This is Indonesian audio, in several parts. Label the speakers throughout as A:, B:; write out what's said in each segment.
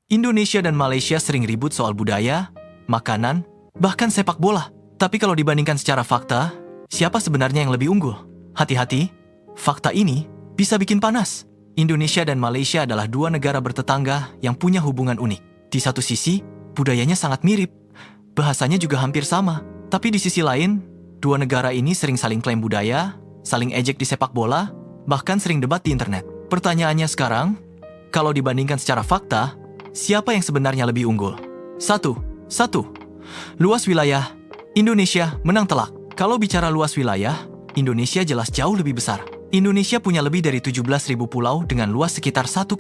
A: Indonesia dan Malaysia sering ribut soal budaya, makanan, bahkan sepak bola. Tapi kalau dibandingkan secara fakta, siapa sebenarnya yang lebih unggul? Hati-hati, fakta ini bisa bikin panas. Indonesia dan Malaysia adalah dua negara bertetangga yang punya hubungan unik. Di satu sisi, budayanya sangat mirip, bahasanya juga hampir sama. Tapi di sisi lain, dua negara ini sering saling klaim budaya, saling ejek di sepak bola, bahkan sering debat di internet. Pertanyaannya sekarang, kalau dibandingkan secara fakta, siapa yang sebenarnya lebih unggul? Satu. Luas wilayah, Indonesia menang telak. Kalau bicara luas wilayah, Indonesia jelas jauh lebih besar. Indonesia punya lebih dari 17.000 pulau dengan luas sekitar 1,9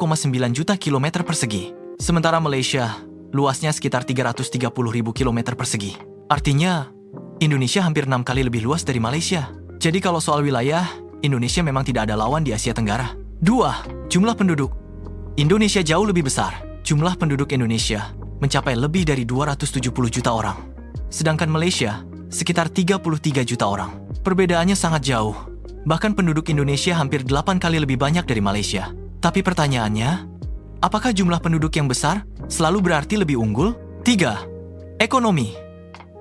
A: juta kilometer persegi. Sementara Malaysia, luasnya sekitar 330.000 kilometer persegi. Artinya, Indonesia hampir 6 kali lebih luas dari Malaysia. Jadi kalau soal wilayah, Indonesia memang tidak ada lawan di Asia Tenggara. 2. Jumlah penduduk. Indonesia jauh lebih besar. Jumlah penduduk Indonesia mencapai lebih dari 270 juta orang. Sedangkan Malaysia, sekitar 33 juta orang. Perbedaannya sangat jauh. Bahkan penduduk Indonesia hampir 8 kali lebih banyak dari Malaysia. Tapi pertanyaannya, apakah jumlah penduduk yang besar selalu berarti lebih unggul? 3. Ekonomi.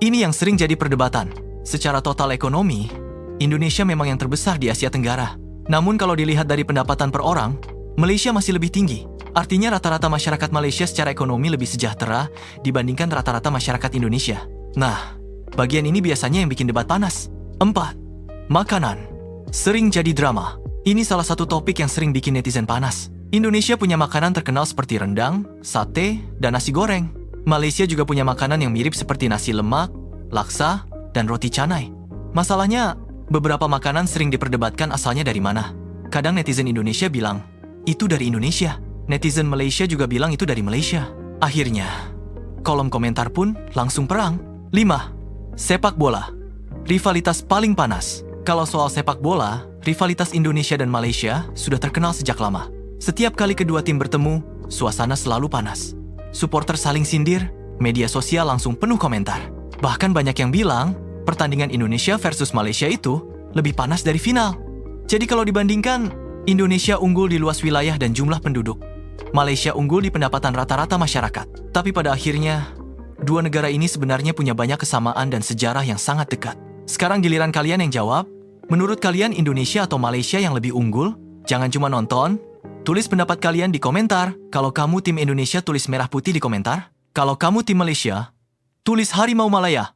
A: Ini yang sering jadi perdebatan. Secara total ekonomi, Indonesia memang yang terbesar di Asia Tenggara. Namun kalau dilihat dari pendapatan per orang, Malaysia masih lebih tinggi. Artinya rata-rata masyarakat Malaysia secara ekonomi lebih sejahtera dibandingkan rata-rata masyarakat Indonesia. Nah, bagian ini biasanya yang bikin debat panas. 4. Makanan. Sering jadi drama. Ini salah satu topik yang sering bikin netizen panas. Indonesia punya makanan terkenal seperti rendang, sate, dan nasi goreng. Malaysia juga punya makanan yang mirip seperti nasi lemak, laksa, dan roti canai. Masalahnya, beberapa makanan sering diperdebatkan asalnya dari mana. Kadang netizen Indonesia bilang, itu dari Indonesia. Netizen Malaysia juga bilang itu dari Malaysia. Akhirnya, kolom komentar pun langsung perang. 5. Sepak bola. Rivalitas paling panas. Kalau soal sepak bola, rivalitas Indonesia dan Malaysia sudah terkenal sejak lama. Setiap kali kedua tim bertemu, suasana selalu panas. Supporter saling sindir, media sosial langsung penuh komentar. Bahkan banyak yang bilang, pertandingan Indonesia versus Malaysia itu lebih panas dari final. Jadi kalau dibandingkan, Indonesia unggul di luas wilayah dan jumlah penduduk. Malaysia unggul di pendapatan rata-rata masyarakat. Tapi pada akhirnya, dua negara ini sebenarnya punya banyak kesamaan dan sejarah yang sangat dekat. Sekarang giliran kalian yang jawab, menurut kalian Indonesia atau Malaysia yang lebih unggul? Jangan cuma nonton, tulis pendapat kalian di komentar. Kalau kamu tim Indonesia, tulis merah putih di komentar. Kalau kamu tim Malaysia, tulis Harimau Malaya.